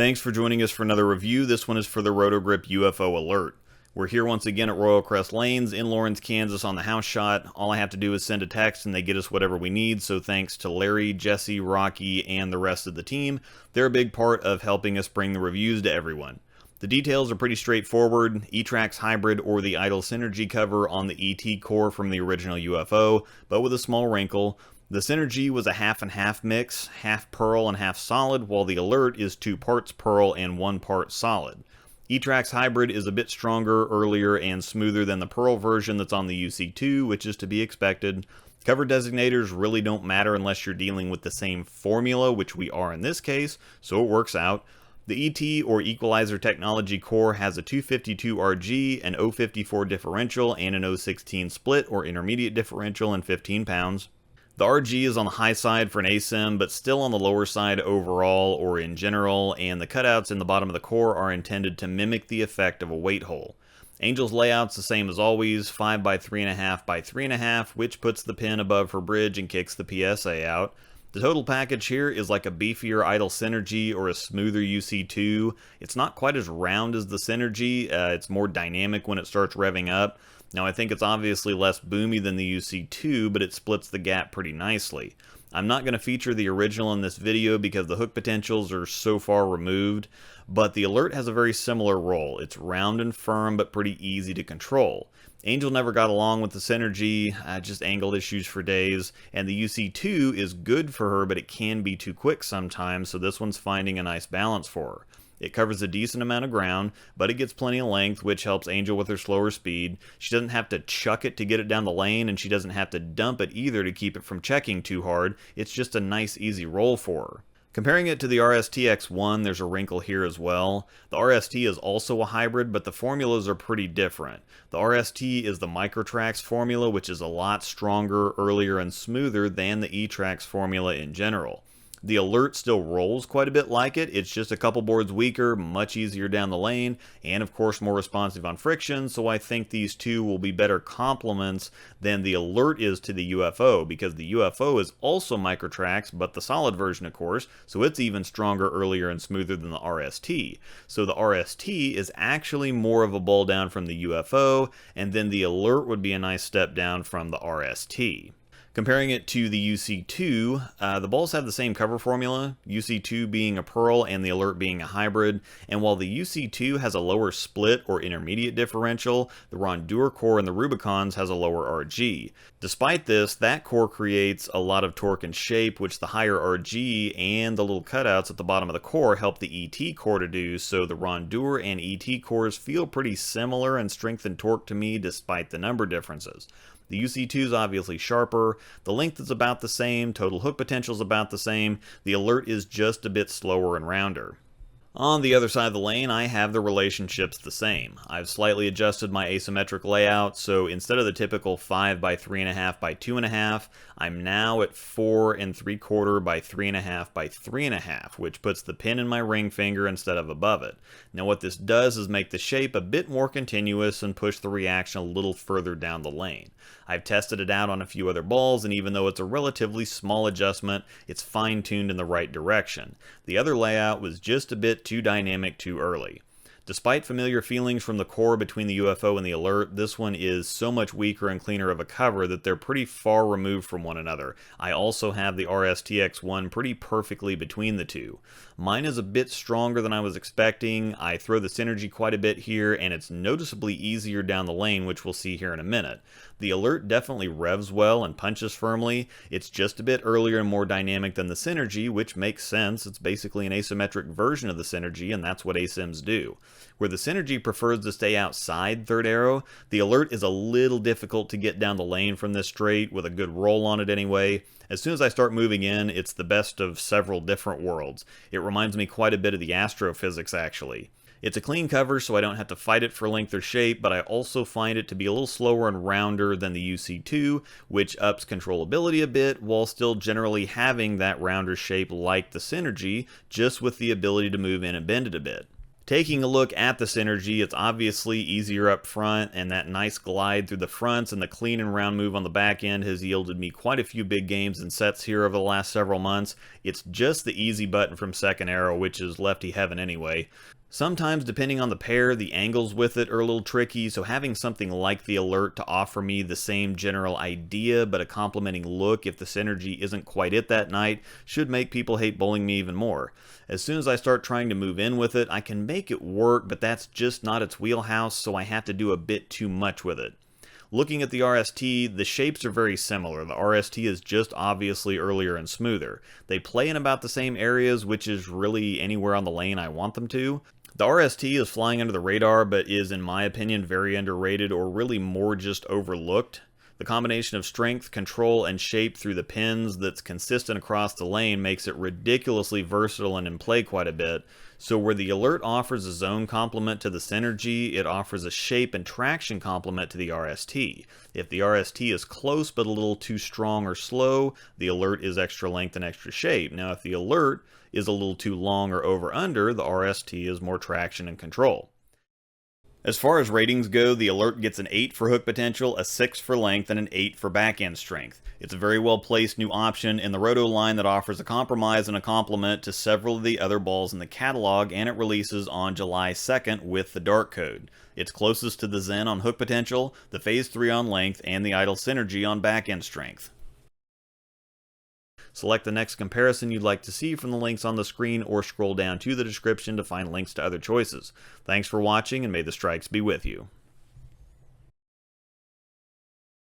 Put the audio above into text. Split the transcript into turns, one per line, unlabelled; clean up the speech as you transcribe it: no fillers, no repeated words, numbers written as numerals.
Thanks for joining us for another review. This one is for the Roto Grip UFO Alert. We're here once again at Royal Crest Lanes in Lawrence, Kansas on the house shot. All I have to do is send a text and they get us whatever we need, so thanks to Larry, Jessy, Rocky, and the rest of the team. They're a big part of helping us bring the reviews to everyone. The details are pretty straightforward. E-Trax hybrid or the idle synergy cover on the ET core from the original UFO, but with a small wrinkle. The Synergy was a half and half mix, half pearl and half solid, while the Alert is 2 parts pearl and 1 part solid. E-Trax Hybrid is a bit stronger, earlier, and smoother than the pearl version that's on the UC2, which is to be expected. Cover designators really don't matter unless you're dealing with the same formula, which we are in this case, so it works out. The ET or Equalizer Technology core has a 252 RG, an 054 differential, and an 016 split or intermediate differential and 15 pounds. The RG is on the high side for an ASIM, but still on the lower side overall or in general, and the cutouts in the bottom of the core are intended to mimic the effect of a weight hole. Angel's layout's the same as always, 5 by 3.5 by 3.5, which puts the pin above her bridge and kicks the PSA out. The total package here is like a beefier idle Synergy or a smoother UC2. It's not quite as round as the Synergy, it's more dynamic when it starts revving up. Now I think it's obviously less boomy than the UC2, but it splits the gap pretty nicely. I'm not going to feature the original in this video because the hook potentials are so far removed, but the Alert has a very similar role. It's round and firm, but pretty easy to control. Angel never got along with the Synergy, just angle issues for days, and the UC2 is good for her, but it can be too quick sometimes, so this one's finding a nice balance for her. It covers a decent amount of ground, but it gets plenty of length, which helps Angel with her slower speed. She doesn't have to chuck it to get it down the lane, and she doesn't have to dump it either to keep it from checking too hard. It's just a nice, easy roll for her. Comparing it to the RST-X1, there's a wrinkle here as well. The RST is also a hybrid, but the formulas are pretty different. The RST is the Microtrax formula, which is a lot stronger, earlier, and smoother than the E-Trax formula in general. The Alert still rolls quite a bit like it, it's just a couple boards weaker, much easier down the lane, and of course more responsive on friction, so I think these two will be better complements than the Alert is to the UFO, because the UFO is also Microtrax, but the solid version of course, so it's even stronger, earlier, and smoother than the RST. So the RST is actually more of a ball down from the UFO, and then the Alert would be a nice step down from the RST. Comparing it to the UC2, the balls have the same cover formula, UC2 being a pearl and the Alert being a hybrid, and while the UC2 has a lower split or intermediate differential, the Rondure core in the Rubicons has a lower RG. Despite this, that core creates a lot of torque and shape, which the higher RG and the little cutouts at the bottom of the core help the ET core to do, so the Rondure and ET cores feel pretty similar in strength and torque to me despite the number differences. The UC2 is obviously sharper, the length is about the same, total hook potential is about the same, the Alert is just a bit slower and rounder. On the other side of the lane, I have the relationships the same. I've slightly adjusted my asymmetric layout, so instead of the typical 5 by 3.5 by 2.5, I'm now at 4 3/4 by 3.5 by 3.5, which puts the pin in my ring finger instead of above it. Now what this does is make the shape a bit more continuous and push the reaction a little further down the lane. I've tested it out on a few other balls, and even though it's a relatively small adjustment, it's fine-tuned in the right direction. The other layout was just a bit too dynamic too early. Despite familiar feelings from the core between the UFO and the Alert, this one is so much weaker and cleaner of a cover that they're pretty far removed from one another. I also have the RST-X1 pretty perfectly between the two. Mine is a bit stronger than I was expecting. I throw the Synergy quite a bit here, and it's noticeably easier down the lane, which we'll see here in a minute. The Alert definitely revs well and punches firmly. It's just a bit earlier and more dynamic than the Synergy, which makes sense. It's basically an asymmetric version of the Synergy, and that's what ASIMs do. Where the Synergy prefers to stay outside third arrow, the Alert is a little difficult to get down the lane from this straight, with a good roll on it anyway. As soon as I start moving in, it's the best of several different worlds. It reminds me quite a bit of the astrophysics, actually. It's a clean cover, so I don't have to fight it for length or shape, but I also find it to be a little slower and rounder than the UC2, which ups controllability a bit, while still generally having that rounder shape like the Synergy, just with the ability to move in and bend it a bit. Taking a look at the synergy, it's obviously easier up front, and that nice glide through the fronts and the clean and round move on the back end has yielded me quite a few big games and sets here over the last several months. It's just the easy button from second arrow, which is lefty heaven anyway. Sometimes, depending on the pair, the angles with it are a little tricky, so having something like the alert to offer me the same general idea but a complementing look if the synergy isn't quite it that night should make people hate bowling me even more. As soon as I start trying to move in with it, I can make it work, but that's just not its wheelhouse, so I have to do a bit too much with it. Looking at the RST, the shapes are very similar. The RST is just obviously earlier and smoother. They play in about the same areas, which is really anywhere on the lane I want them to. The RST is flying under the radar, but is, in my opinion, very underrated or really more just overlooked. The combination of strength, control, and shape through the pins that's consistent across the lane makes it ridiculously versatile and in play quite a bit. So where the alert offers a zone complement to the synergy, it offers a shape and traction complement to the RST. If the RST is close but a little too strong or slow, the alert is extra length and extra shape. Now if the alert is a little too long or over-under, the RST is more traction and control. As far as ratings go, the alert gets an 8 for hook potential, a 6 for length, and an 8 for backhand strength. It's a very well placed new option in the Roto line that offers a compromise and a complement to several of the other balls in the catalog, and it releases on July 2nd with the dark code. It's closest to the Zen on hook potential, the Phase 3 on length, and the Idle Synergy on backhand strength. Select the next comparison you'd like to see from the links on the screen or scroll down to the description to find links to other choices. Thanks for watching, and may the strikes be with you.